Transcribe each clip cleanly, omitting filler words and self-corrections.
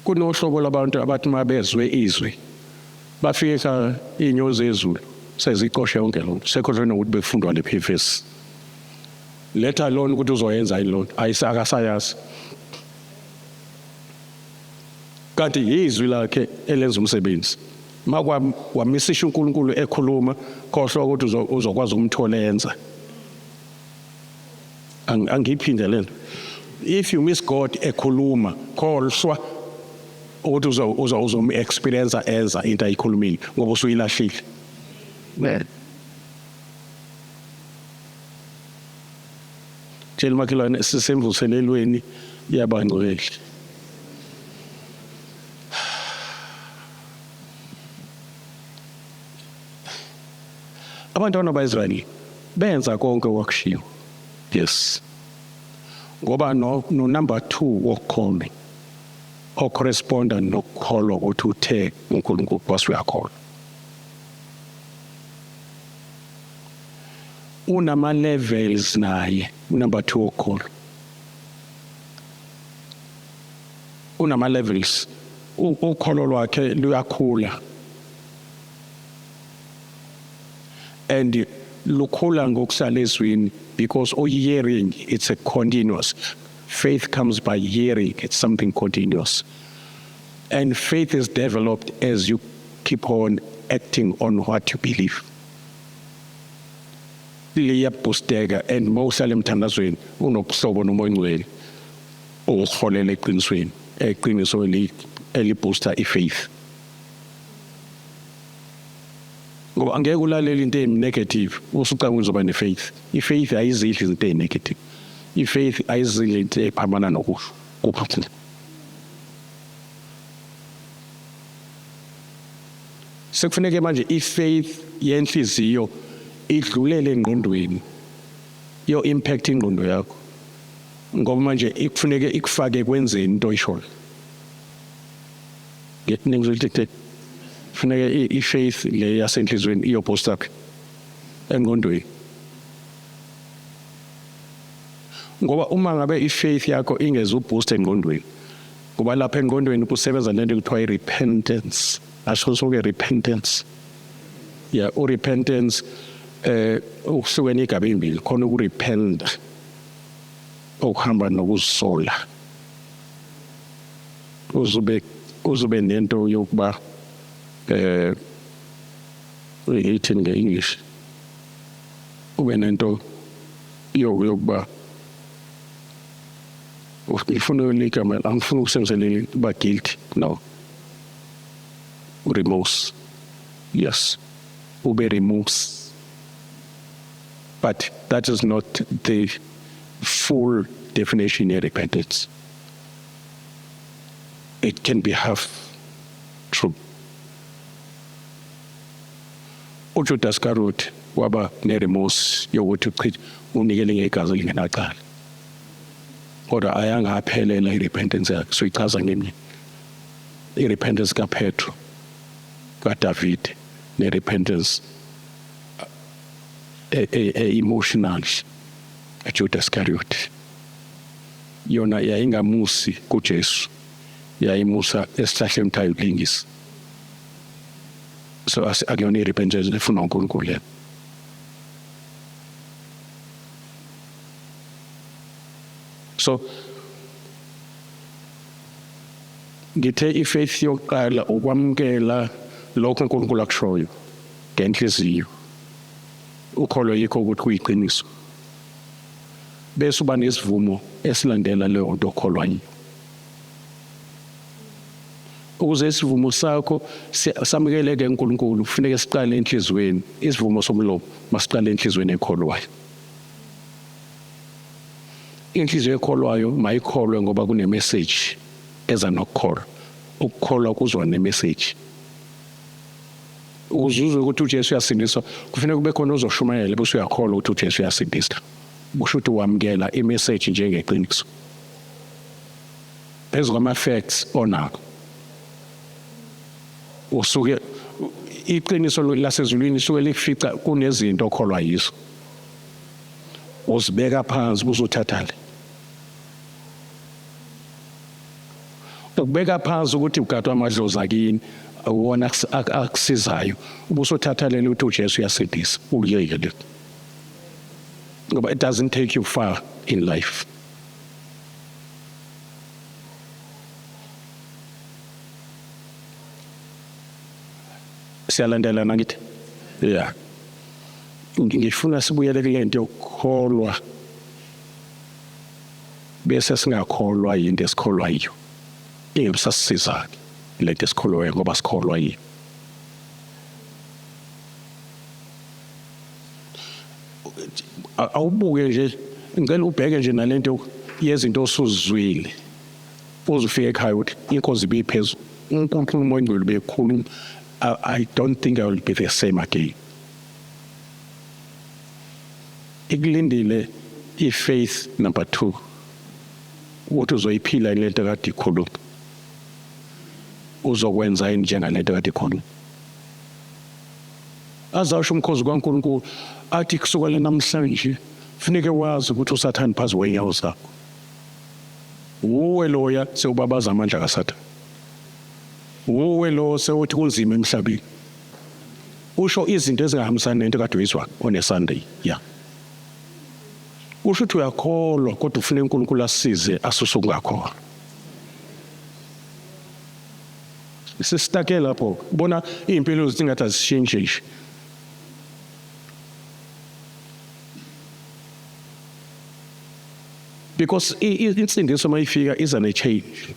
kunohlobo labantu abathi mabezwe izwi bafika inyozi ezulu seziqoshe yonke lonto sekho nokuthi befundwa lePFS let alone ukuthi uzoyenza ilonto ayisakasayazi kanti izwi lakhe elenza umsebenzi makwamisisha uNkulunkulu ekhuluma khohlwa ukuthi uzokwazi ukumthola yenza angiphinde lento if you miss God ekhuluma khohlwa ukuthi uzom-experience enza into ayikhulumile ngoba usuyilahlile tshela makhelwane sisemvuselelweni yabangcwele abantwana ba-Israyeli benza konke wakushiwo yes ngoba no number 2 wokukholwa ocorresponda nokukholwa ukuthi uthe uNkulunkulu wasuyakholwa unama levels naye number 2 wokukholwa unama levels ukholo lwakhe luyakhula and lukhula ngokusala ezwini because hearing it's a continuous faith comes by hearing it's something continuous and faith is developed as you keep on acting on what you believe liyabusteka and mawusala emthandazweni unobuhlobo nomoya ongcwele okuholela eqinisweni eqiniso elibooster ifaith ngoba angeke ulalela into negative usucanga uzoba nefaith ifaith ayizidli izinto negative ifaith ayizidli into ephambana nokusho kuphathile sekufuneka manje ifaith yenhliziyo idlulele engqondweni yo impact ingqondo yakho ngoba manje ikufuneka ikufake kwenzeni into oyishoyo ngizokuthi funeka ifaith le yasenhlizweni iyoboost up engqondweni ngoba uma ngabe ifaith yakho ingeza uboost engqondweni ngoba lapha engqondweni kusebenza lento ekuthiwa repentance asho soke repentance yeah repentance ukusukela igaba ezimbili khona ukurepent okuhamba nokuzisola uzube nento yokuba uyithini nge-English ube nento yokuba ngifuna uligama angifuna ukusebenzela uba guilty no remorse yes ube remorse but that is not the full definition of repentance it can be half true uJudas Iscariot waba neremorse yokuthi uchithi unikele ngegazi lingenacala kodwa ayanga aphelela irepentance yakhe so ichaza ngemini irepentance kaPetro kaDavid nerepentance emotional kaJudas Iscariot yona yayingamusi kuJesu yayimusa esihlahleni thayo lingisi so akuyona irepentance efuna uNkulunkulu so ngithe ifaith yokuqala ukwamkela lokho uNkulunkulu akushoyo ngenhliziyo ukholo yikho ukuthi kuyiqiniso bese uba nesivumo esilandela leyo nto okholwa yiyo ukuze isivumo sakho samukeleke uNkulunkulu kufanele siqale enhlizweni isivumo somlomo masiqale enhlizweni ekholwayo inhliziyo ekholwayo mayikholwe ngoba kune message eza nokukholwa ukukholwa kuzwa ne message uzuzwe ukuthi uJesu uyasindisa kufanele kube khona ozoshumayela bese uyakholwa ukuthi uJesu uyasindisa kusho ukuthi wamkela imessage njengeqiniso phezu kwama facts onako usuke iqiniso lasezulwini suke lifica kunezinto okholwa yizo uzibeka phansi uzothathale ukubeka phansi ukuthi ugadwa amadlozi akini awona akusizayo ubusothatha lelo uthi uJesu uyasindisa uliyele ngoba it doesn't take you far in life. Siyalandelana ngithi yeah ngifuna sibuyele kule nto yokukholwa bese singakholwa into esikholwa yiyo ingabusasisiza le nto esikholwayo ngoba sikholwa yiyo. Awubuke nje ngicela ubheke nje nalento yezinto osuzwile uzufika ekhaya uthi inkosi ibiphezulu uNkulunkulu oyingcwele bekhuluma. I don't think I will be the same again. Ikulindile i-faith number 2 ukuthi uzoyiphila lento kade ikhuluma uzokwenza yini njengalento kade ikhuluma. Azasho umkhosi kaNkulunkulu athi kusukela namhlanje kufanele wazi ukuthi uSathane phansi kweenyawo zakho. Uwe loya sewubabaza amandla kaSathane. Uwe lo sewuthi kunzima emhlabeni. Usho izinto ezingahambisani nento kade uyizwa on Sunday. Yeah. Usho ukuthi uyakholwa kodwa ufuna uNkulunkulu asize asuse ukungakholwa. Sisitake lapho bona impilo zingathi azishintshe nje. Because insindiso mayifika iza ne change.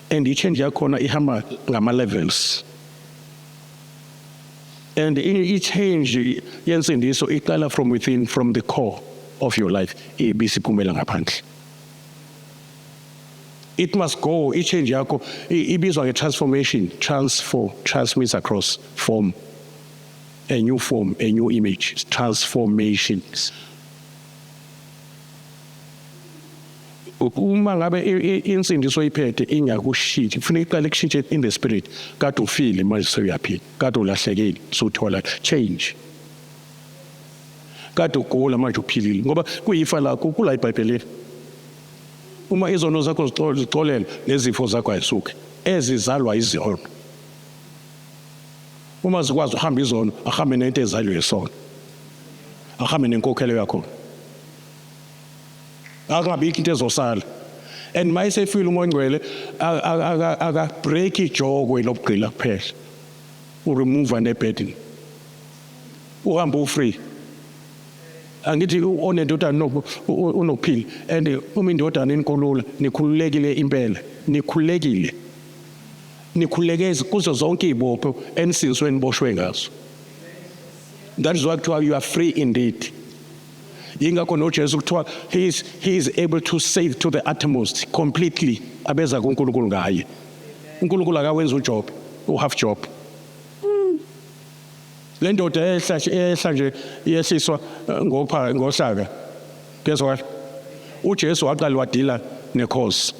And i-change yakhona ihamba ngama-levels. And i-change yensindiso iqala from within, from the core of your life. Ibisiphumela ngaphandle. It must go, i-change yakho ibizwa nge-transformation. Transmits across form. A new form, a new image. Transformations. Uma ngabe insindiso iphethe ingakushithi kufanele iqale kushintshe in the spirit kade ufile manje sewuyaphila kade ulahlekile suthola change kade ugula manje uphilile ngoba kuyifa lakho kula iBhayibhelini. Uma izono zakho zixolela nezifo zakho ayisuke ezizalwa izono. Uma zikwazi uhamba izono ahambe nento ezalwe isono ahambe nenkokhelo yakho akungabikho into ezosala. And mayise feel umoya ngcwele aka break ijogwe lobugqila kuphela uremove ne burden uhamba ufree. Angithi onendodana unokuphila and uma indodana inkolula nikhululekile impela nikhulekeze kuzo zonke izibopho enisinzwe niboshwe ngazo. That is why you are free indeed. Ingakho noJesu kuthiwa he is able to save to the uttermost completely abeza kuNkulunkulu ngaye. uNkulunkulu akawenza ujob half job. Le ndoda ehla nje yehliswa ngohlaka kezwa uJesu waqala wadila nekhosi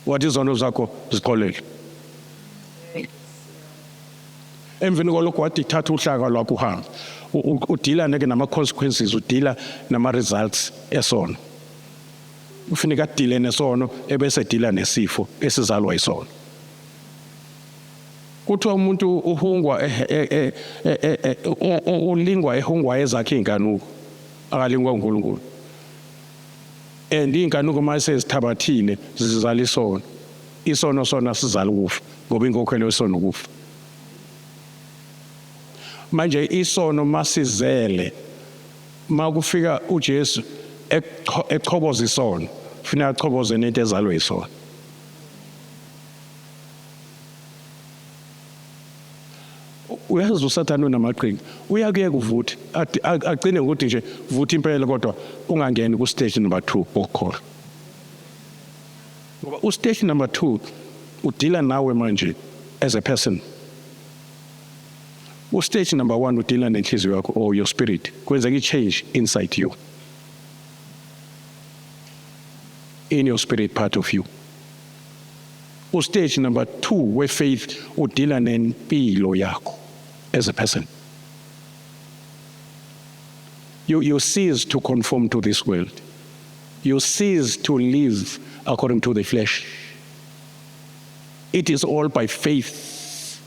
wathi izono zakho zixolele. Emveni kolokho wathi thatha uhlaka lwakho uhamba udila neke nama consequences udila nama results esono. Ufuneka adile nesono ebese dila nesifo esizalwa isono. Kuthiwa umuntu uhungwa ulingwa ehungwa ezakhe inkanuko akalingwa uNkulunkulu. And inkanuko mase zithabathile zizala isono. Isono sona sizala ukufa ngoba inkokhelo yesono ukufa. Manje isono masizele makufika uJesu echoboza isono ufuna achoboze nento ezalwe isono. Uyazi uSathane unamaqhinga uyakuyeka uvuthe agcine ukuthi nje vutha impela kodwa ungangeni ku stage number 2 okukhola. Ngoba u stage number 2 udila nawe manje as a person. Stage number 1 udila nenhliziyo yakho or your spirit kwenzeka i-change inside you, in your spirit part of you. Stage number 2 where faith udila nempilo yakho as a person. You cease to conform to this world. You cease to live according to the flesh. It is all by faith.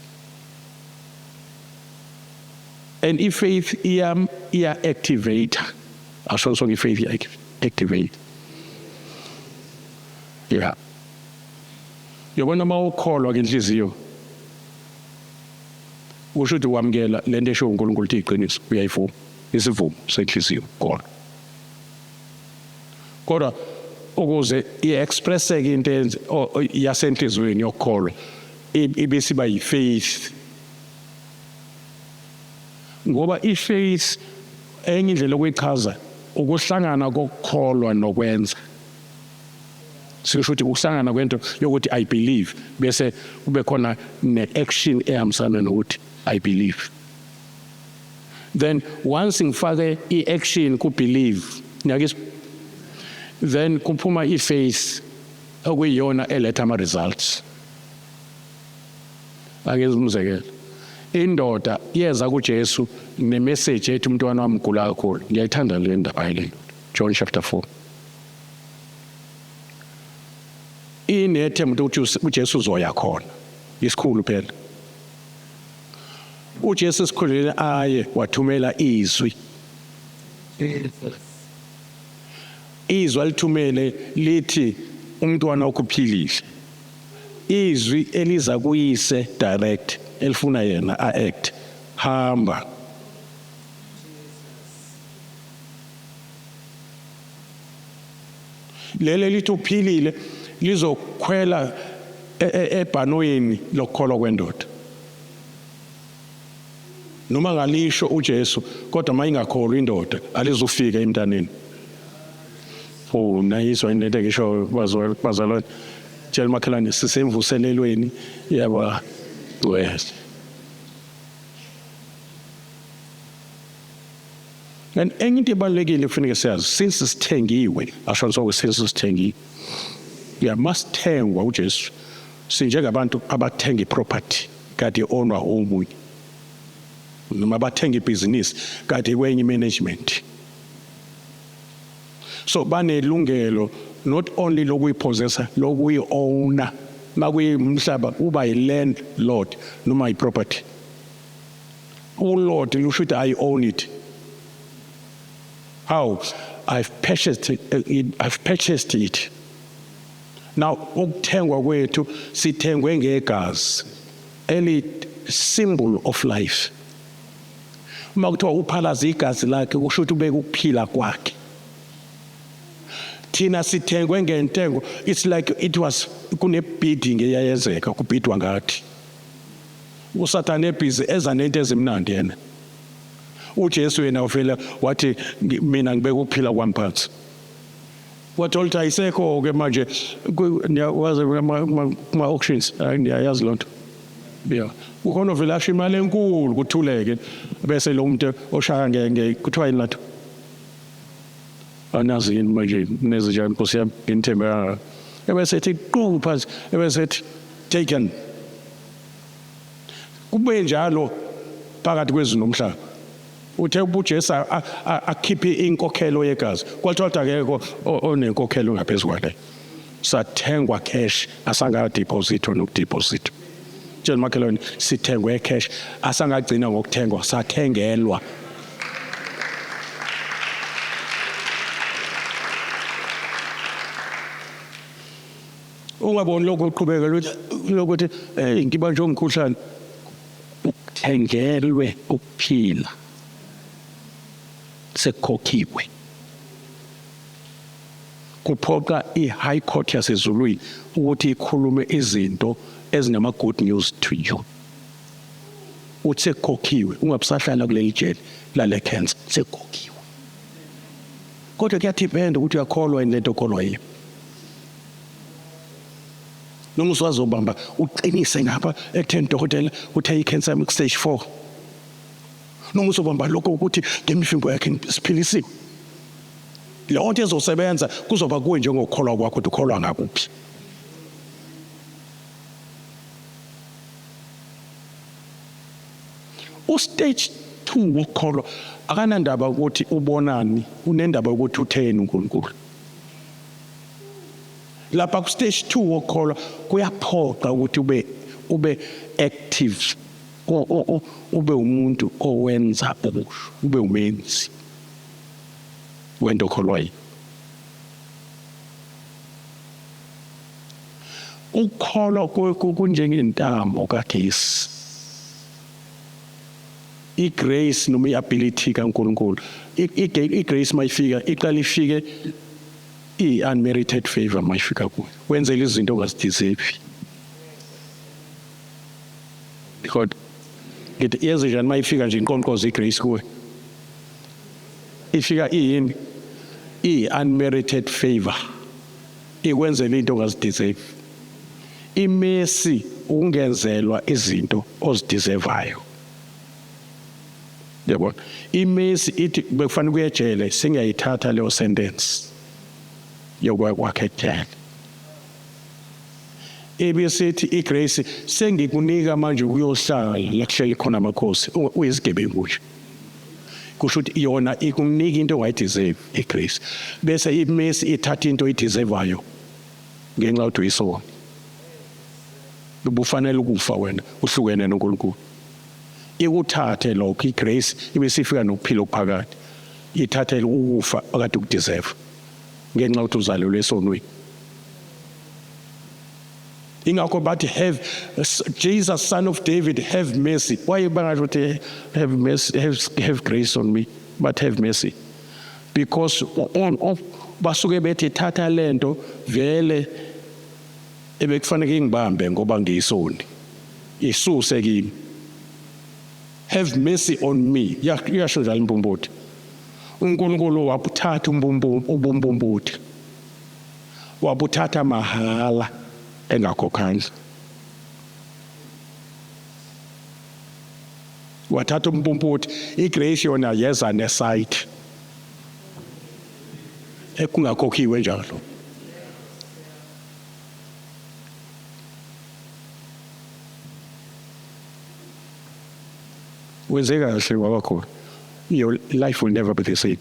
And if faith activate, I shall say faith activate. Yeah. Yabona mawukholwa ngenhliziyo. Usho ukuthi wamkela lento esho uNkulunkulu ukuthi iqiniso uyayivuma. Isivumo senhliziyo kodwa. Kodwa ukuze iexpresseke into yasenhliziyweni yokholwa ibesiba yifaith. Ngoba ifaith enye indlela yokuyichaza ukuhlangana kokukholwa nokwenza. Sisho ukuthi ukuhlangana kwento yokuthi I believe bese kube khona ne-action ehambisana nokuthi I believe. Then once ngifake i-action ku-believe, then kuphuma i-faith okuyiyona eletha ama-results. Akeze umzekelo. Indoda yeza kuJesu ne-message ethi umntwana wami ugula kakhulu. Ngiyayithanda le ndaba le. John chapter 4. Inethemba ukuthi uJesu uzoya khona. Isikhulu phela. uJesu sikhulile aye wathumela izwi. Izwi alithumele lithi umntwana okuphilile. Izwi eliza kuyise direct elifuna yena act. Hamba. Lele lithi uphilile lizokhwela ebhanoyini lokholwa kwendoda. Noma ngalisho uJesu kodwa mayingakholwa indoda alizufika emntaneni. Oh nayizwa into ngisho bazalwane tshela makhelwane sisemvuselelweni yaba wes. And enye into ebalekile kufanele siyazi since sithengiwe asho so since sithengiwe. Yeah must thengwa uJesu. Sinjengabantu abathenga iproperty kade onwa omunye. Noma bathenga ibhizinisi kade kwenye management. So banelungelo not only lokuyipossessa lokuyi-owner makuyimhlaba uba yi-landlord noma yi-property. Lord, you should I own it. How? I've purchased it. Now ukuthengwa kwethu sithengwe ngegazi eli symbol of life. Uma kuthiwa uphalaza igazi lakhe kusho ukuthi ubeka ukuphila kwakhe. Thina sithengwe ngentengo. It's like it was kune-bidding eyayenzeka kubhidwa ngathi. uSathane ebhizi eza nento ezimnandi yena. uJesu yena uvela wathi mina ngibeka ukuphila kwami phansi. Watholta ayisekho ke manje waze kuma auctions ngiyayazi lonto. Yeah. Ukhona vela asho imali enkulu kuthuleke bese lo muntu oshaya kuthiwa yini latho. Anazi yini manje nezijana Nkosi yami ngithemba. Ebese ethi qhu phansi ebese ethi taken. Kube njalo phakathi kwezulu nomhlaba. Uthe uJesu akhiphe inkokhelo yegazi. Kwathiwa akekho onenkokhelo ngaphezulu kwale. Sathengwa cash asanga deposit nokudeposit. Tshela makhelwane sithengwe cash asangagcina ngokuthengwa sathengelwa. Ungaboni lokho uqhubeka lokuthi ngiba nje ngikhuhlane ukuthengelwe ukuphila sekhokhiwe. Kuphoqa i-high court yasezulwini ukuthi ikhulume izinto ezinama good news to you. Uthi sekhokhiwe ungabusahlala kuleli jele lale cancer sekhokhiwe. Kodwa kuyadependa ukuthi uyakholwa into okholwa yiyo. Noma uswazobamba uqinise ngapha ekutheni dokotela uthe icancer stage 4. Noma usobamba lokho ukuthi ngemifimbo yakhe siphilisiwe. Leyo nto ezosebenza kuzoba kuwe njengokholwa kwakho ukuthi ukholwa ngakuphi. Stage 2 wokholwa akanandaba ukuthi ubonani, unendaba ukuthi utheni uNkulunkulu. lapha ku stage 2 wokholwa kuyaphoqa ukuthi ube active, ube umuntu owenza okusho, ube umenzi wento okholwayo. Ukholwa kunjengentambo kagesi. I-grace noma i-ability kaNkulunkulu, i-grace mayifika iqala ifike i-unmerited favor mayifika kuwe, wenzela izinto ongazideserve. Because ngithi yazi njani mayifika nje inqonqozo i-grace kuwe, ifika iyini, i-unmerited favor, ikwenzela into ongazideserve. Imesi ungenzelwa izinto ozideservayo. Yabona, imesi ithi bekufanele kuye ejele, sengiyayithatha leyo sentence yokwakhe ejele. Ebesithi igrace sengikunika manje ukuyohlala la kuhleli khona amakhosi, uyisigebengu nje. Kusho ukuthi yona ikunika into ongayideserve igrace, bese imesi ithatha into oyideservayo ngenxa yokuthi uyisona. Ubufanele ukufa wena uhlukene noNkulunkulu. Ikuthathe lokho igrace ibesifika nokuphila okuphakathi, ithathe ukufa akade ukudeserve ngenxa yokuthi uzalelwe esonweni. Ingakho bathi have Jesus son of David have mercy. Why bangasho ukuthi have mercy, have grace on me, but have mercy? Because basuke bethi thatha lento vele ebekufanele ngibambe ngoba ngiyisoni, isuse kimi. Have mercy on me. Yasho njalo uMbumbuthi. uNkulunkulu wabuthatha ubumbumbuthi, wabuthatha mahala engakhokhanga. Wathatha umbumbuthi, igrace yona yeza neside ekungakhokhiwe njalo. Wenze kahle wabakhona. Your life will never be the same.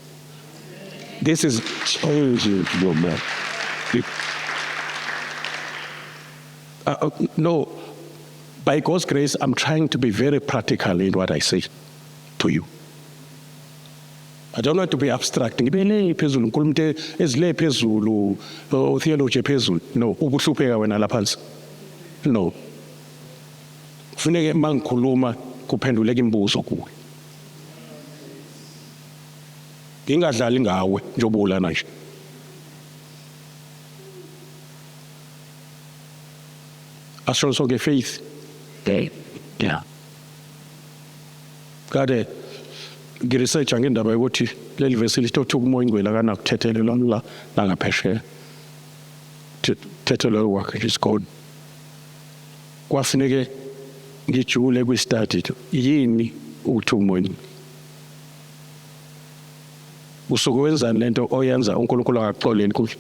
This is changing your man. No, by God's grace, I'm trying to be very practical in what I say to you. I don't want to be abstract. Ngibele phezulu uNkulunkulu ezile phezulu theology phezulu. No, ubuhlupheka wena lapha phansi. No. Kufuneka mangikhuluma kuphenduleka imibuzo kuwe. Ngingadlali ngawe njobulana nje. Asho so faith. Yeah. Kade ngiresearch ngendaba yokuthi leli verse litothu umoya ingwela kana kuthethelelwa la ngaphesheya. Thethelelwa wakhe is gone. Kwafuneke ngijule kwi-study yini ukuthi umoya usuke wenzani lento oyenza uNkulunkulu akaxoleli kuhle.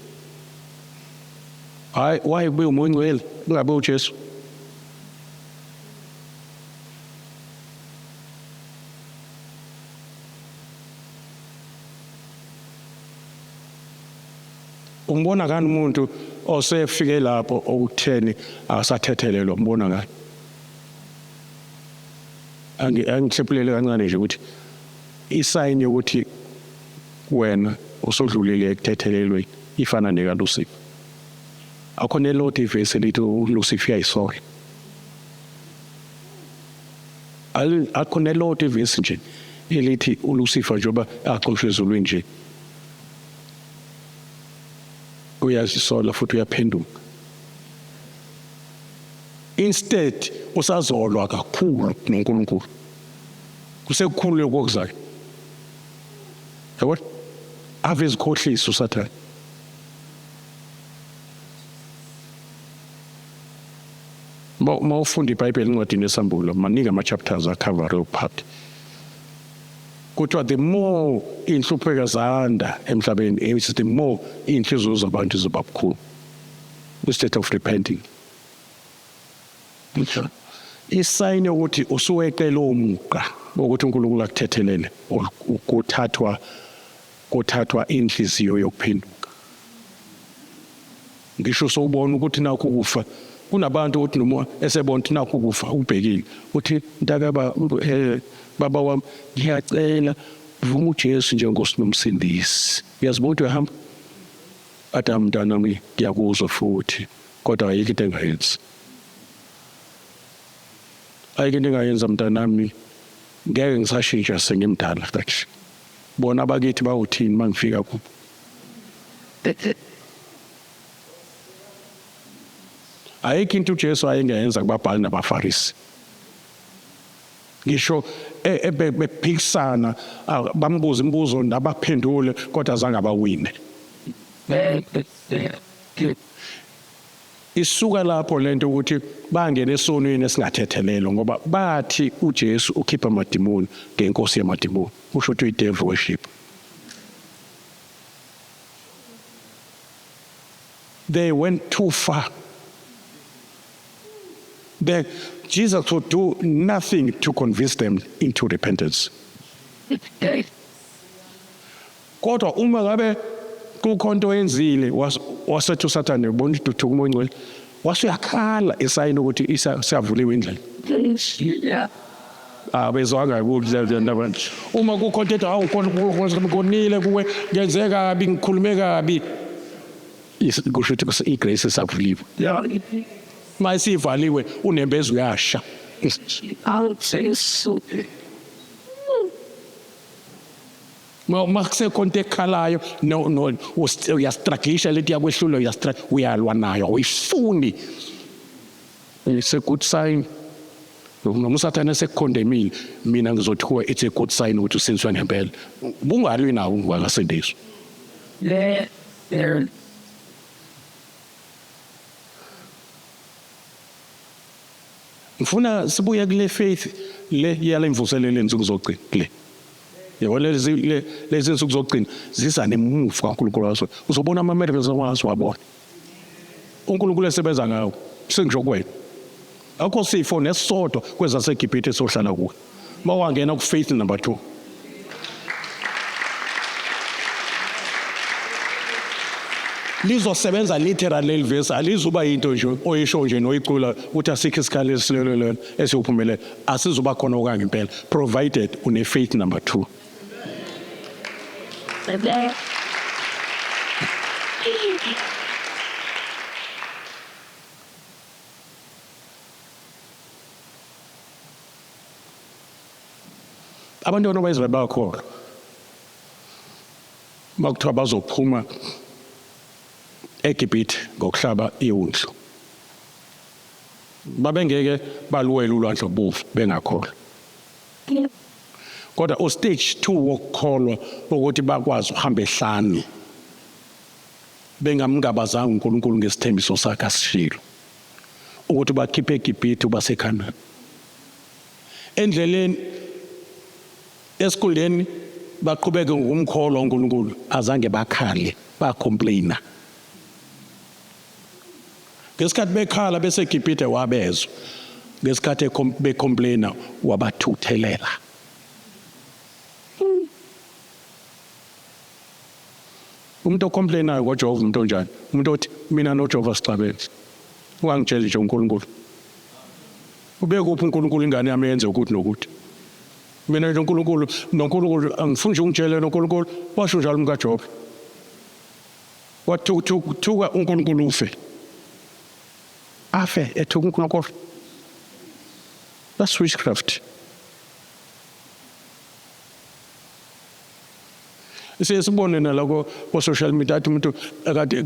Hayi why kube umoya ingwela ungabe uJesu. Umbona kanti umuntu osefike lapho okutheni akasathethelelwa, umbona ngani? Angihlephulele kancane nje ukuthi isign yokuthi wena usodlulile ekuthethelelweni ifana nekaLucifer. Akhona eloti verse lithi uLucifer uyayisola. Akhona eloti verse nje elithi uLucifer njoba axoshwe ezulwini nje uyazisola futhi uyaphenduka. Instead usazolwa kakhulu noNkulunkulu. Kusekukhulu kokuzayo. Yabona? Ave izikhohliso uSathane. Mawufunda iBhayibheli incwadini yesambulo maningi ama-chapters acover leyo part. Kuthiwa the more inhlupheko zanda emhlabeni, it's the more inhliziyo zabantu ziba bukhulu. Instead of repenting. Isign yokuthi usuweqela umqa ukuthi uNkulunkulu akuthethelele kuthathwa inhliziyo yokuphenduka. ngisho sowubona ukuthi nakho ukufa kunabantu uthi noma esebona ukuthi nakho ukufa ubhekile uthi ntakaba baba wami ngiyacela vuma uJesu njengoNkosi nomsindisi uyazibona ukuthi uyahamba Adam mntana wami ngiyakuzwa futhi kodwa ayikho into engayenzi ayikho into engayenza mntanami ngeke ngisashintsha sengimdala kahle bona abakithi bawuthini mangifika kubo ayikho into uJesu ayengenza kubabhali nabafarisi ngisho bephikisana bambuza imibuzo nabaphendule kodwa azange abawine isuka lapho lento ukuthi bangena esonweni esingathethelelo ngoba bathi uJesu ukhipha amadimoni ngenkosi yamadimoni kusho ukuthi devil worship they went too far Jesus would do nothing to convince them into repentance kodwa uma ngabe kukhonto enzile wasethi uSathane ubona ukuthi uMngcwele wasuyakhala esayini ukuthi siyavuliwe indlela bezwanga ukuthi uma kukhonto ethi awukonile kuwe ngenzeka kabi ngikhulume kabi kusho ukuthi igrace isavuliwe mayisivaliwe unembezo uyasha makusekhonto ekhalayo no uyastragisha lethi yakwehlula uyalwa nayo uyifuni it's a good sign noma uSathane sekukhondemile mina ngizothi kuwe it's a good sign ukuthi usinswa ngempela bungalwi nawo ngakasindiswa ngifuna sibuye kule faith le yale imvuselelo ensuku zogcina le yabona lezi insuku zogcina zisa nemuva kaNkulunkulu waso uzobona ama miracles waso wabona uNkulunkulu esebenza ngawo sengisho kwena akho sifo nesodwa kwezaseGibhithe sohlala kuwe mawangena ku faith number 2 lizosebenza literally verse alizuba into nje oyisho nje noyicula ukuthi asikho isikhali esilelelelo esiyophumelela asizuba khona okanga impela provided une faith number 2 abantwana bayizwe bakho bakuthiwa bazophuma eGibhithe ngokuhlaba iwundlu babengeke baluwela ulwandle obovu bengakholwa kodwa ustage 2 wokukholwa ukuthi bakwazi uhamba ehlanu bengamngabazanga uNkulunkulu ngesithembiso sakhe asishilo ukuthi bakhiphe eGibhithe baseKhanani endleleni esikhundleni baqhubeke ngomkholo uNkulunkulu azange bakhale bacomplaina ngesikhathi bekhala bese eGibhithe wabezwa ngesikhathi becomplaina wabathuthelela umuntu ocomplainayo ngoJehova umuntu onjani umuntu othi mina noJehova sixabene ungangitsheli nje uNkulunkulu ubeke kuphi uNkulunkulu ingane yami yenze ukuthi nokuthi mina nje noNkulunkulu angifuni nje ungitshele noNkulunkulu washo njalo umkaJobe wathuka uNkulunkulu ufe afe ethuka uNkulunkulu that's witchcraft sibone naloko ku social media athi umuntu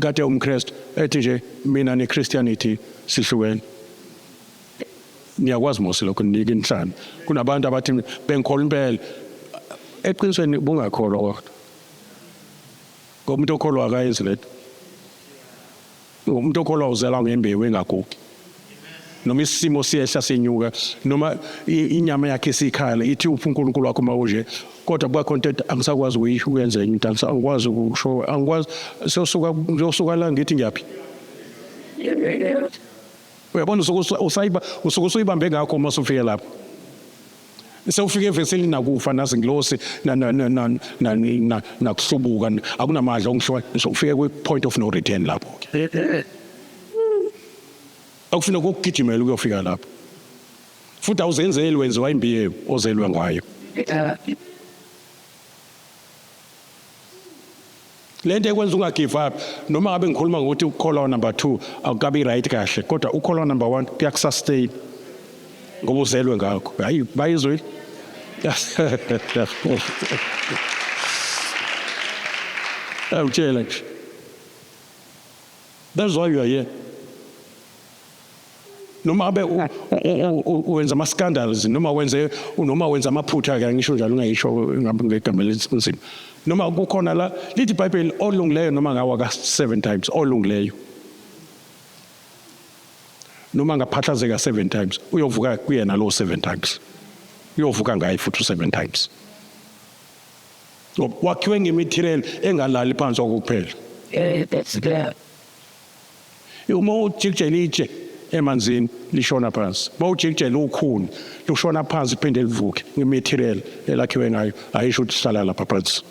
kade umKristu ethi nje mina neChristianity sihlukene niyakwazi mose lokho ninika inhlamba kunabantu abathi bengikholwa impela eqinisweni bungakholwa kodwa ngoba umuntu okholwa akayenzi letho umuntu okholwa uzela ngembewu engagugi noma isimo siyehla senyuka noma inyama yakhe sikhala ithi uphi uNkulunkulu wakho mawuje kodwa buka content angisakwazi ukuyenza into angikwazi ukusho angikwazi sosuka la ngithi ngiyaphi uyabona usuyibambe ngakho uma usufike lapho sewufike eveseli nakufa nazi ngilosi nakuhlubuka akunamadla ongisho ufike kwi point of no return lapho Akufuna ukugijimela ukuyofika lapho. Futhi awuzenzeli wenziwa imbiye ozelwe ngayo. Lento ekwenza ungagive up noma ngabe ngikhuluma ngokuthi ukholwa number 2 akukabi right kahle kodwa ukholwa number 1 kuyakusustain ngoba uzelwe ngakho. Hayi bayizwe. Awutshela nje. That's why you are here. Noma abe wenza ama scandals noma wenza amaphutha ke ngisho njalo ungayisho ngabe ngegama lesinzima. Noma kukhona la lithi iBhayibheli olungileyo noma ngawa ka 7 times olungileyo. Noma ngaphahlazeka 7 times uyovuka kuyena lo 7 times. Uyovuka ngaye futhi 7 times. Wakhiwe ngematerial engalali phansi okuphela. That's clear. Uma ujikjelitshe emanzini lishona phansi. Bawujikjela ukhuni lushona phansi phinde livuke ngematerial elakhiwe ngayo ayisho ukuthi sihlala lapha phansi.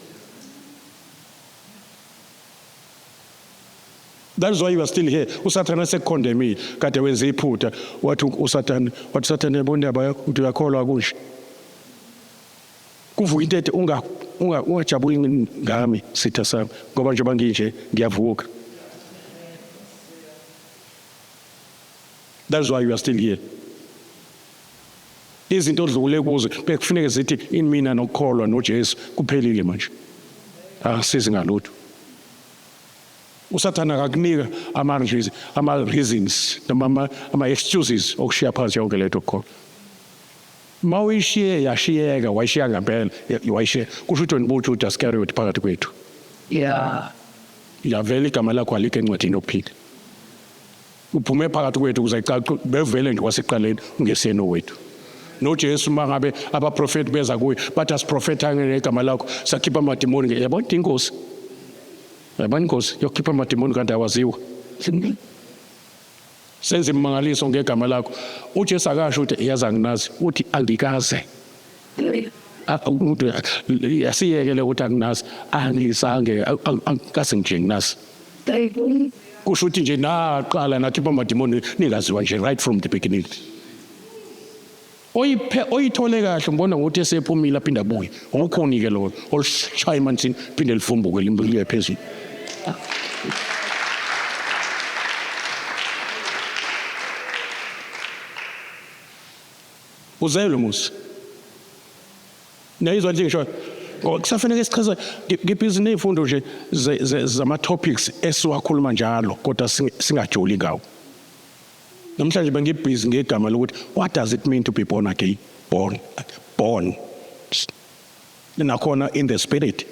That's why you are still here. Usathana sekukondemile kade wenza iphutha wathi usathana wathi sathana yabona yakho uthi uyakholwa kunje. Kuvuka into ethi ungajabuli ngami sitha sami ngoba njengoba nginje ngiyavuka. That's why you are still here. Izinto odlule kuzo bekufuneka zithi in mina nokukholwa noJesu kuphelile manje. Asizi ngalutho. Usathana akakunika ama reasons noma ama excuses okushiya phansi yonke letho khona. Mawuyishiye yashiyeka wayishiya ngempela wayishiya kusho ukuthi wena uJudas Iscariot phakathi kwethu. Yeah. Yavela igama lakho alikho encwadini okuphila. Uphume phakathi kwethu kuzayicaca bevele nje waseqaleni ungeseno wethu. NoJesu mangabe abaprofeti beza kuye bathi asiprofetha ngegama lakho sakhipha amadimoni yabona inkosi. Yabona inkosi yokhipha amadimoni kanti awaziwa. Senze imangaliso ngegama lakho. uJesu akasho ukuthi yaza nginazi uthi angikaze. Umuntu asiyekele ukuthi anginazi angisange angikase nje nginazi. Kusho ukuthi nje naqala nakhipha amadimoni ningaziwa nje right from the beginning. Oyithole kahle mbona ukuthi esephumile aphinda abuye. Ngokhoni ke lo olishaya emanzini phinde lifumbuke limbuyele phezulu. Uzelwe musi. Nayizwa nje ngisho kusafanele sichaza ngibhizi nezifundo nje zama topics esiwakhuluma njalo kodwa singajoli ngawo. Namhlanje bengibhizi ngegama lokuthi what does it mean to be born again? Born. Nakhona in the spirit.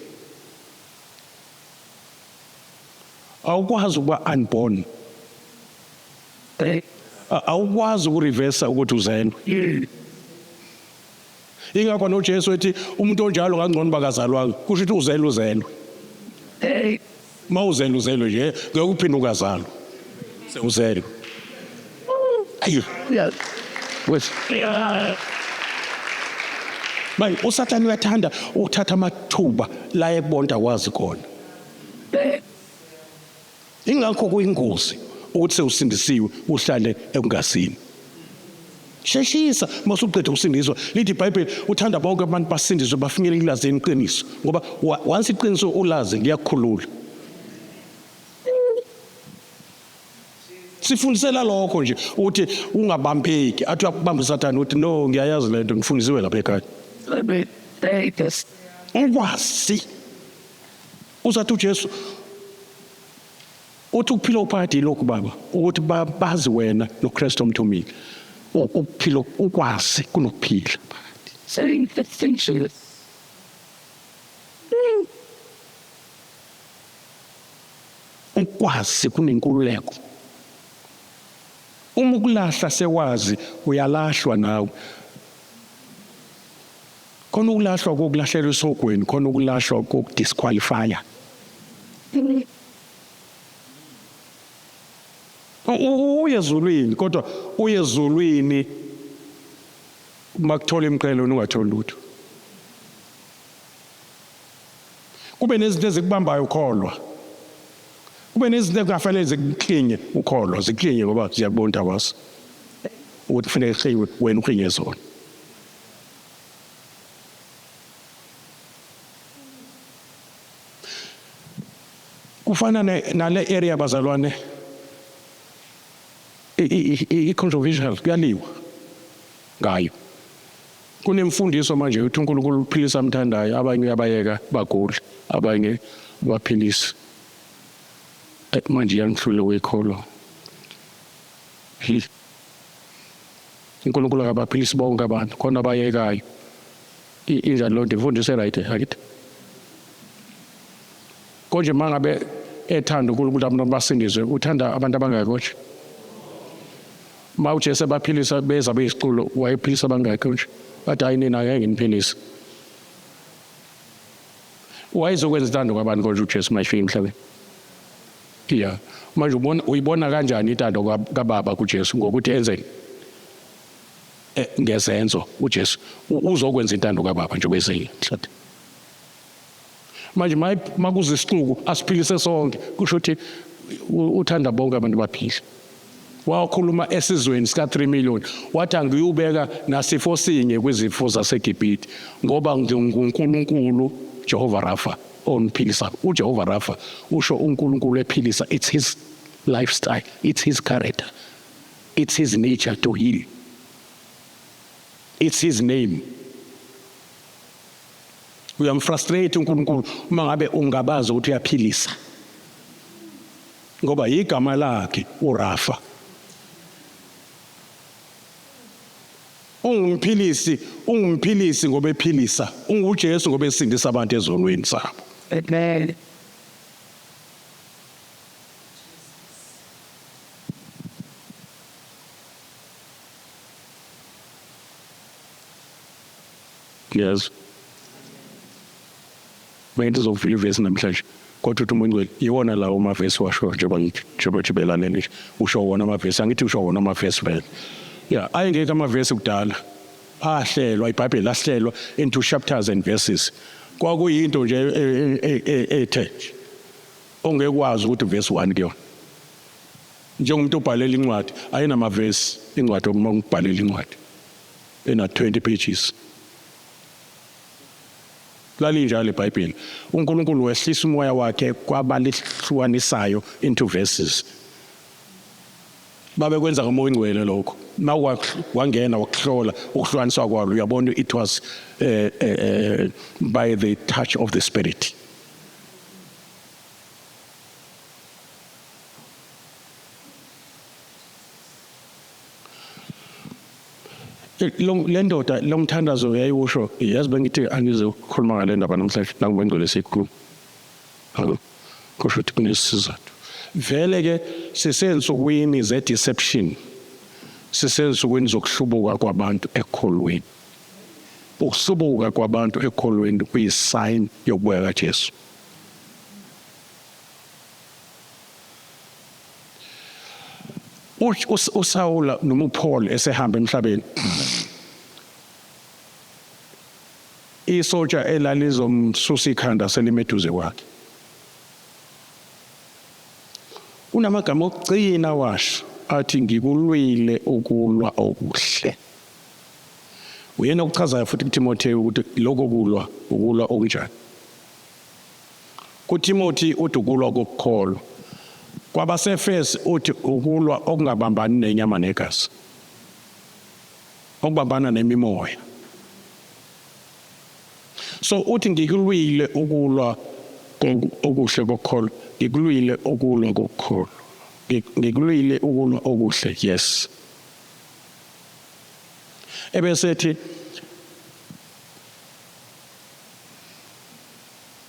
Awukwazi ukuba unborn. Awukwazi ukureverse ukuthi uzelwe. Ingakho noJesu ethi umuntu onjalo kangcono bakazalwanga kusho ukuthi uzelwe. Mawuzelwe nje ngeke uphinde ukazalwa. Sewuzelwe. Ayo. Yeah. Wes. Manje uSathane uyathanda ukuthatha amathuba la ekubonda wazi khona. Ingakho kuyingozi ukuthi sewusindisiwe uhlale ekungasini. Sheshisa masuqedwe ukusindiswa lithi iBhayibheli uthanda bonke abantu basindiswe bafinyelele ilazini iqiniso ngoba once iqiniso ulazi liyakukhulula. Sifundisela lokho nje ukuthi ungabambeki athi uyakubamba uSathane uthi no ngiyayazi lento ngifundisiwe lapha ekhaya. Ukwazi uzathi uJesu uthi ukuphila uphakathi lokhu baba ukuthi bazi wena noKristu omthumile. Ukuphila ukwazi kunokuphila phakathi. Saying the things you ukwazi kunenkululeko. Uma ukulahla sewazi uyalahlwa nawe. Khona ukulahlwa kokulahlelwa esogweni khona ukulahlwa kokudisqualifya. Uyezulwini kodwa uyezulwini makuthola imqhelo ungatholi lutho. Kube nezinto ezikubambayo ukholwa. kube nezinto engafanele ziklinye ukholo ziklinye ngoba ziyakubona awas ukuthi kufanele kuhliwe wena uklinye zona. Kufana nale area bazalwane i-controversial kuyaliwa ngayo. Kunemfundiso manje ukuthi uNkulunkulu uphilisa amthandayo, abanye uyabayeka bagudla, abanye baphilisa. Manje yangihlule wekholo. uNkulunkulu akabaphilisi bonke abantu, khona abayekayo. Injani lonto imfundiso right akithi. Konje mangabe ethanda uNkulunkulu abantu basindizwe, uthanda abantu abangakho nje. Mawujesu baphilisa beza beyisiculo wayephilisa abangakho nje. Bathi hayi nina ngeke nginiphilise. Wayezokwenza intando kwabantu konje uJesu mayifika emhlabeni. Yeah. Manje uyibona kanjani intando kaBaba kuJesu ngokuthi enzeni? Ngezenzo uJesu uzokwenza intando kaBaba nje bezile mhlawumbe. Manje makuze isixuku asiphilise sonke kusho ukuthi uthanda bonke abantu baphile. Wakhuluma esizweni sika 3 million wathi angiyubeka nasifo sinye kwizifo zaseGibhithe ngoba nguNkulunkulu Jehovah Rapha onphilisa. uJehovah Rapha usho uNkulunkulu ephilisa. It's his lifestyle, it's his character, it's his nature to heal, it's his name. Uyamfrustrate uNkulunkulu uma ngabe ungabazi ukuthi uyaphilisa ngoba igama lakhe uRapha. Ungumphilisi ngoba ephilisa, unguJesu ngoba esindisa abantu ezonweni zabo. Amen. Yes. Manje uzofika ivesi namhlanje kodwa uthi umuntu iwona lawo amavesi washo njengoba belalele usho wona amavesi angithi usho wona amavesi vele. Yeah, ayengeke amavesi kudala ahlelwa iBhayibheli lahlelwa into chapters and verses. Kwakuyinto nje ethe ongekwazi ukuthi verse 1 kuyona. Njengomuntu obhalela incwadi ayinamavesi incwadi uma ukubhalela incwadi ena 20 pages. Lalinjalo iBhayibheli. uNkulunkulu wehlisa umoya wakhe kwabalihluwanisayo into verses. Babe kwenza ngomoya ingcwele lokho. Wangena wakuhlola ukuhlukaniswa kwalo uyabona it was by the touch of the Spirit. Lendoda lomthandazo yayusho yazi bengithi angizokhuluma ngale ndaba namhlanje la ngibengcwele sikhulu. Kusho ukuthi kunesizathu. Vele ke sisensukwini ze deception. Sisensukwini zokuhlubuka kwabantu ekholweni. Ukuhlubuka kwabantu ekholweni kuyisign yokubuya kaJesu. uSawula noma uPaul esehamba emhlabeni isotsha elalizomsusa ikhanda selimeduze kwakhe unamagama okugcina washo athi ngikulwile ukulwa okuhle. Uyena ukuchazayo futhi kuTimotheo ukuthi lokho kulwa ukulwa okunjani. kuTimotheo uthi ukulwa kokukholwa. KwabaseFesi uthi ukulwa okungabambani nenyama negazi. Okubambana nemimoya. So uthi ngikulwile ukulwa okuhle kokukholwa. Ngikulwile ukulwa kokukholwa. Ngikulwile ukulwa okuhle, yes. Ebesethi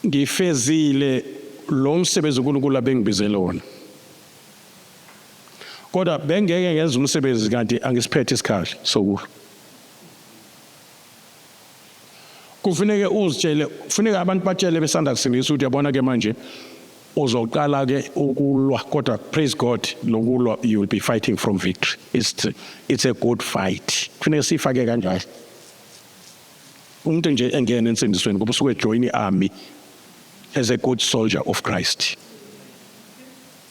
ngifezile lo msebenzi uNkulunkulu abengibizele wona. Kodwa bengeke ngenza umsebenzi kanti angisiphethe isikhali sokulwa. Kufuneka uzitshele, kufuneka abantu batshele besanda kusindisa ukuthi yabona ke manje uzoqala ke ukulwa kodwa praise God lokulwa you will be fighting from victory. It's a good fight. Kufuneka sifake kanjalo. Umuntu nje engena ensindisweni ngoba usuke join iarmy as a good soldier of Christ.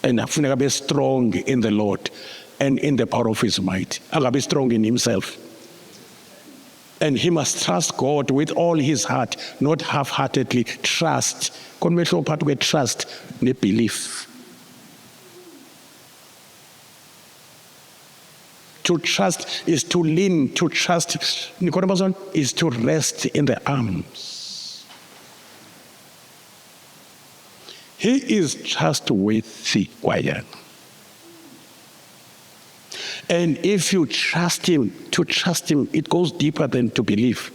and kufuneka be strong in the Lord and in the power of his might. Angabe strong in himself. And he must trust God with all his heart, not half-heartedly. Trust. Konmehlo phakathi kwe trust ne belief. To trust is to lean, to trust is to rest in the arms. He is trustworthy, quiet. And if you trust him, to trust him, it goes deeper than to believe.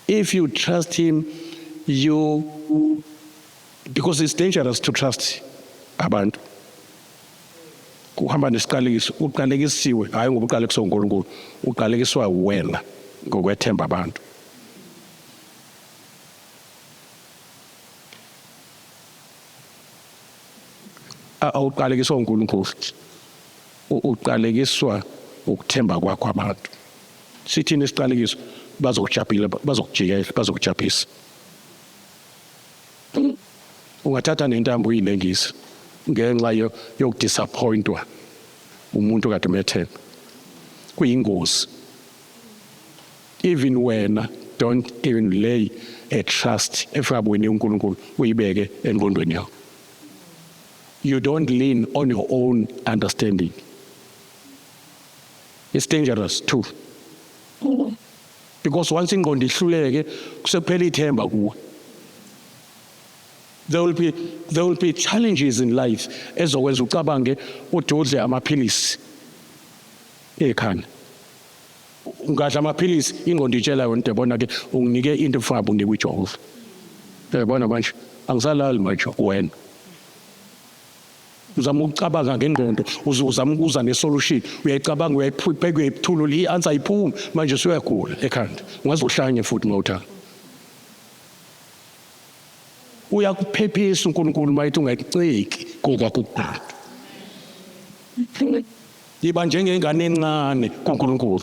If you trust him, because it's dangerous to trust abantu. Kuhamba nesiqalekiso, uqalekisiwe hayi ngoba uqalekiswa uNkulunkulu, uqalekiswa wena ngokwethemba abantu. Awuqalekiswa uNkulunkulu, uqalekiswa ukuthemba kwakho abantu. Sithini isiqalekiso? Bazokujabula, bazokujikela, bazokujabulisa. Ungathatha nentambo uyilengisa ngenxa yokudisappointwa umuntu kade umethemba. Kuyingozi. Even wena, don't even lay a trust efabweni uNkulunkulu uyibeke engqondweni yakho. You don't lean on your own understanding. It's dangerous too. Because once ingqondo ihluleke kusekuphela ithemba kuwe. There will be challenges in life ezokwenza ucabange ududle amaphilisi ekhanda. Ungadla amaphilisi ingqondo itshela wena ndebona ke unginike into efaba unike uJehova. Uyabona manje angisalali manje wena. Uzama ukucabanga ngengqondo uzama ukuza nesolution uyayicabanga uyayipheka uyayithulula i-answer ayiphumi manje usuyagula ekhanda ungazohlanya futhi ngawuthanda. Uyakuphephisa uNkulunkulu mayithi ungayiceki kokwakuqala. Yiba njengengane encane kuNkulunkulu.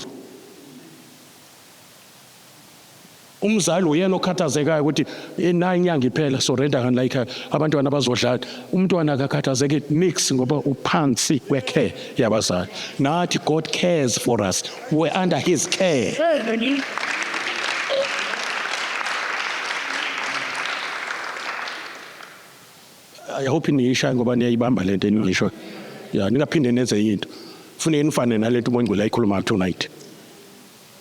Umzali uyena okhathazekayo ukuthi nayi inyanga iphela surrender ngani la ekhaya abantwana bazodlala. Umntwana akakhathazeki mix ngoba uphansi kwecare yabazali. Nathi God cares for us. We're under his care. I hope niyisha ngoba niyayibamba lento enisho. Yeah, ningaphinde nenze into. Kufanele nifane nalento uMongcwele ayikhuluma tonight.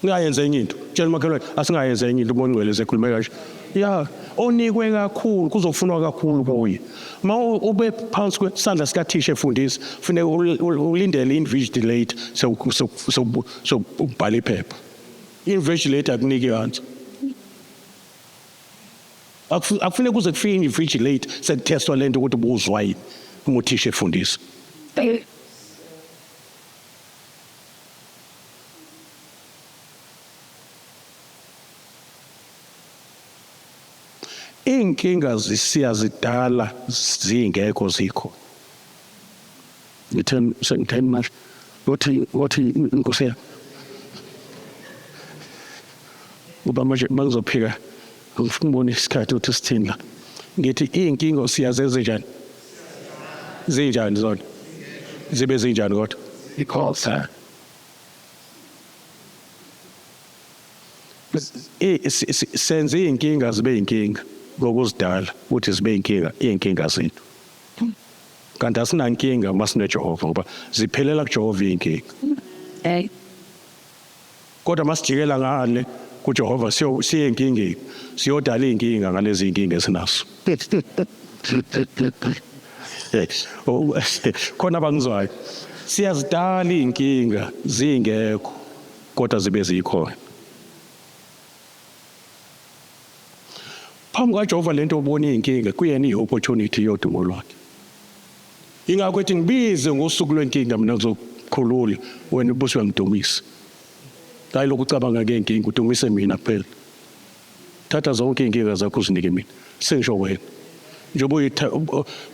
Ningayenza enye into. Tshela umakhelwane asingayenza enye into uMongcwele esekhuluma kahle. Yeah, onikwe kakhulu kuzofunwa kakhulu kuye. Ma ube phansi kwesandla sikathisha efundisa, kufanele ulindele invigilate so ubhala iphepha. Invigilate akunike answer. Akufanele kuze kufike invigilate sekutestwa lento ukuthi ubuzwa yini uma uthisha efundisa. Inkinga siyazidala zingekho zikho. Ngitheni manje what inkosi uba manje mangizophika ngifuna ubona isikhathi ukuthi sithini la. Ngithi inkinga siyazenza njani? Zinjani zona? Zibe zinjani kodwa? Because senze inkinga zibe inkinga ngokuzidala ukuthi zibe inkinga zethu. Kanti asinankinga masinoJehova ngoba ziphelela kuJehova inkinga. Kodwa masijikela ngale kuJehova siye inkingeni siyodala inkinga ngalezi inkinga esinazo. Khona bangizwayo siyazidala inkinga zingekho kodwa zibe zikhona. Phambi kaJehova lento ubona inkinga kuyena i-opportunity yodumo lwakhe. Ingakho ethi ngibize ngosuku lwenkinga mina ngizokhulula wena ubuswe ngidumisa. Hayi lokucabanga ngenkinga udumise mina kuphela. Thatha zonke inkinga zakho uzinike mina. Sengisho wena. Njengoba uyitha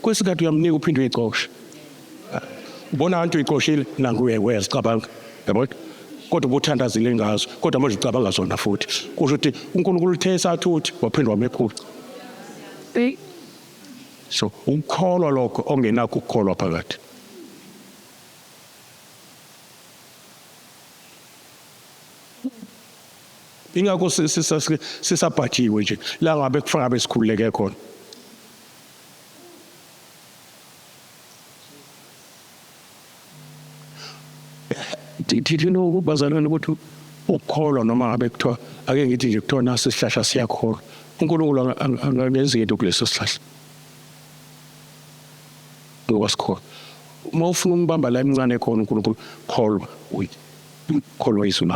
kwesikhathi uyamnika uphinde uyixoxe. Ubona abantu uyiqoshile nangu uyazicabanga. Yabona? Kodwa ubuthandazile ngazo kodwa manje ucabanga zona futhi. Kusho ukuthi uNkulunkulu uthe sathuthi waphindwa wamephula. So ukukholwa lokho ongenakho ukukholwa phakathi. Ingakho sisabhajiwe nje la ngabe kufaka besikhululeke khona. Did you know bazalwane ukuthi ukukholwa noma ngabe kuthiwa ake ngithi nje kuthiwa nasi isihlahla siyakholwa. uNkulunkulu angenzi into kuleso sihlahla. Ngowasikho. Uma ufuna umbamba la emncane khona uNkulunkulu kholwa kholwa izulu.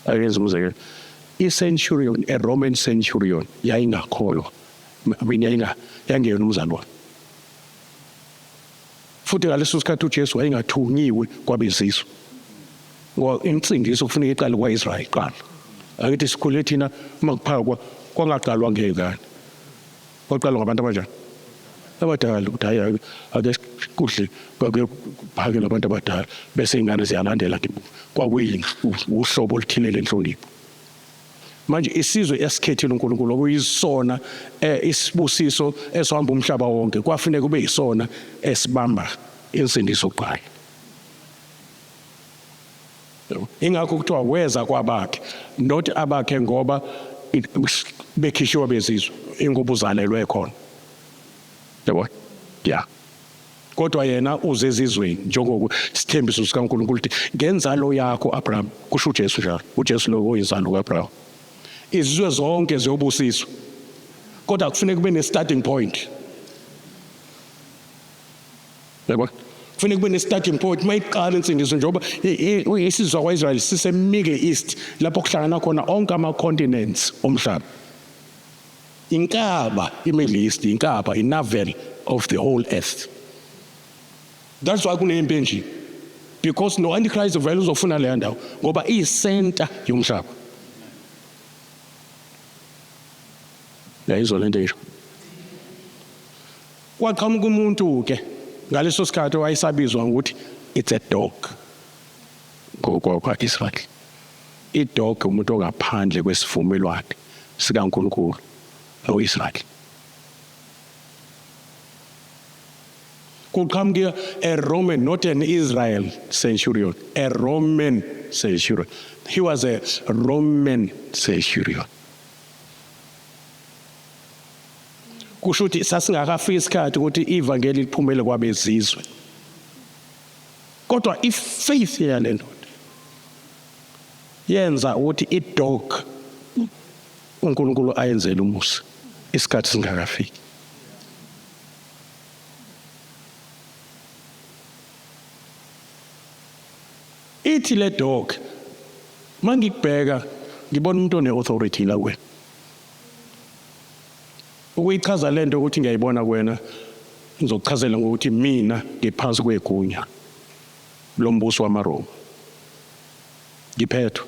Ayenza umzekelo. I-centurion, a Roman centurion, yayingakholwa. Mina yangena umzalwane. Futhi ngaleso sikhathi uJesu wayengathunyiwe kwabezizwe. Ngoba insindiso kufanele iqale kwaIsrael qala. Akithi sikhule thina makuphakwa kwangaqalwa ngezingane. Kwaqalwa ngabantu abanjani? Abadala ukuthi hayi ake kuhle kwakuphakela abantu abadala bese ingane ziyalandela kwakuyini uhlobo oluthile lenhlonipho. Manje isizwe esikhethile uNkulunkulu okuyisona isibusiso esihamba umhlaba wonke kwafanele kube yisona esibamba insindiso kuqala. Ingakho kuthiwa weza kwabakhe not abakhe ngoba bekhishiwe bezizwe ingoba uzalelwe khona. Yabo? Yeah. Kodwa yena uze ezizweni njengoku sithembiso sikaNkulunkulu ukuthi ngenzalo yakho Abraham kusho uJesu njalo. UJesu lo oyinzalo kaAbraham. Izizwe zonke ziyobusiswa. Kodwa kufanele kube ne-starting point. Yabo? Kufanele kube ne-starting point mayiqala insindiso njengoba isizwe sakwa-Israyeli sise-Middle East lapho kuhlangana khona onke ama-continents omhlaba. Inkaba i-Middle East, inkaba i-navel of the whole earth. That's why kunempi nje. Because no Antichrist vele uzofuna leyo ndawo ngoba iyisenta yomhlaba. Yayizwa lento nje. Kwaqhamuka umuntu ke ngaleso sikhathi wayesabizwa ukuthi it's a dog. Kwa-Israel. I-dog umuntu ongaphandle kwesivumelwano sikaNkulunkulu o-Israel. Kuqhamuka a Roman, not an Israel centurion, a Roman centurion. He was a Roman centurion. Kusho ukuthi sasingakafika isikhathi ukuthi ivangeli liphumele kwabezizwe. Kodwa i-faith yale ndoda yenza ukuthi i-dog uNkulunkulu ayenzele umusa isikhathi singakafiki. Ithi le dog mangikubheka ngibona umuntu one-authority la kuwena. Ukuyichaza lento ukuthi ngiyayibona kuwena ngizokuchazela ngokuthi mina ngiphansi kwegunya lombuso wamaRoma. Ngiphethwe.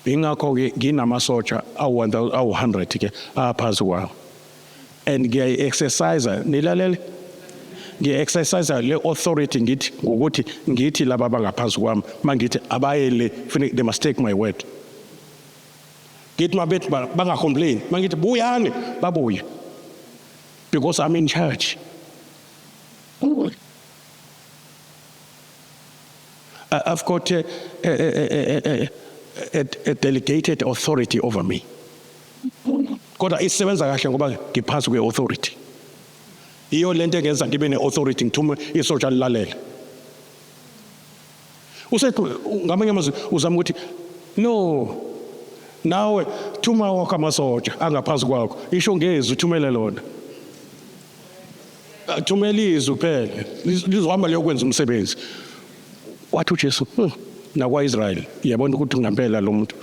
Ingakho ke nginamasotsha awu-100 ke aphansi kwawo. And ngiyayi-exercise nilalele. Ngiya-exercise le authority ngithi ngokuthi ngithi laba abangaphansi kwami mangithi abayele they must take my word. Ngithi mabethi bangacomplain mangithi buyani babuye because I'm in charge. I've got a delegated authority over me. Kodwa isebenza kahle ngoba ngiphansi kwe-authority. Iyo lento engenza ngibe ne-authority ngithume isotsha lilalela. Usethi ngamanye amazwi uzama ukuthi no nawe thuma wakho amasotsha angaphansi kwakho isho ngezi uthumele lona. Thumela izwi kuphela lizohamba liyokwenza umsebenzi. Wathi uJesu nakwa-Israyeli yabona ukuthi ngempela lo muntu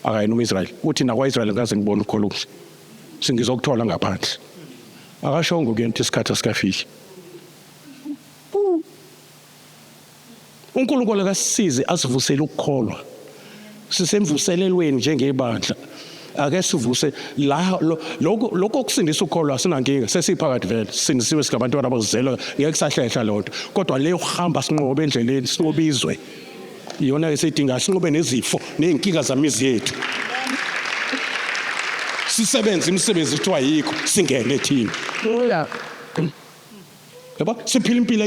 akayena umIsrael. Uthi nakwa-Israyeli ngaze ngibone ukholo ukuthi singizokuthola ngaphandle. Akashongo ukuthi isikhathi asikafiki. uNkulunkulu akasize asivusele ukukholwa. Sisemvuselelweni njengebandla. Ake sivuse la lokho okusindisa ukukholwa sinankinga sesiphakathi vele sindisiwe singabantwana abazizelwa ngeke kusahlehla lonto. Kodwa leyo hamba sinqobe endleleni sinqobizwe. Iyona esidinga sinqobe nezifo nezinkinga zamizi yethu. sisebenze imisebenzi kuthiwa yikho singene thina. Yeah. Yabo siphila impilo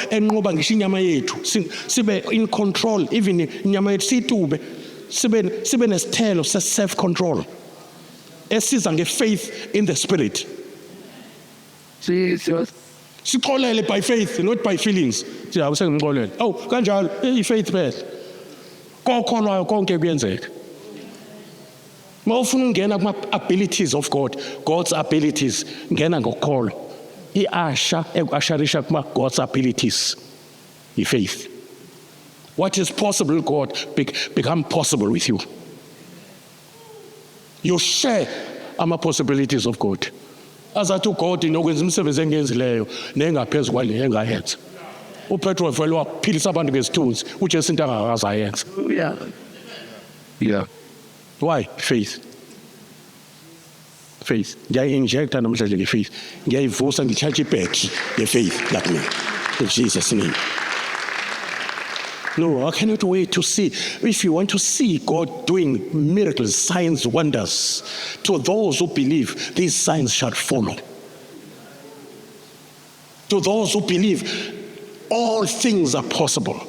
enqoba ngisho inyama yethu sibe in control, even inyama yethu sitube sibe nesithelo se self control esiza ngefaith in the spirit. Jesus. Sixolele by faith, not by feelings. Siyabe sengixolele. Awu kanjalo ifaith phela. Kokholwayo konke kuyenzeka. Mawufuna ungena kuma abilities of God, God's abilities, ngena ngokukholwa. I-asha ekusharisha kuma God's abilities. I-faith. What is possible, God, become possible with you. You share ama possibilities of God. Azathi uGod inokwenza imisebenzi engenzileyo nengaphezulu kwale engayenza. uPetro vele waphilisa abantu ngesithunzi, uJesu into angakazayenza. Yeah. Yeah. Why? Faith. Faith. Ngiyayi-injecta namhlanje nge-faith. Ngiyayivusa ngicharge ibhetri nge-faith like me. In Jesus' name. No, I cannot wait to see. If you want to see God doing miracles, signs, wonders, to those who believe, these signs shall follow. To those who believe, all things are possible.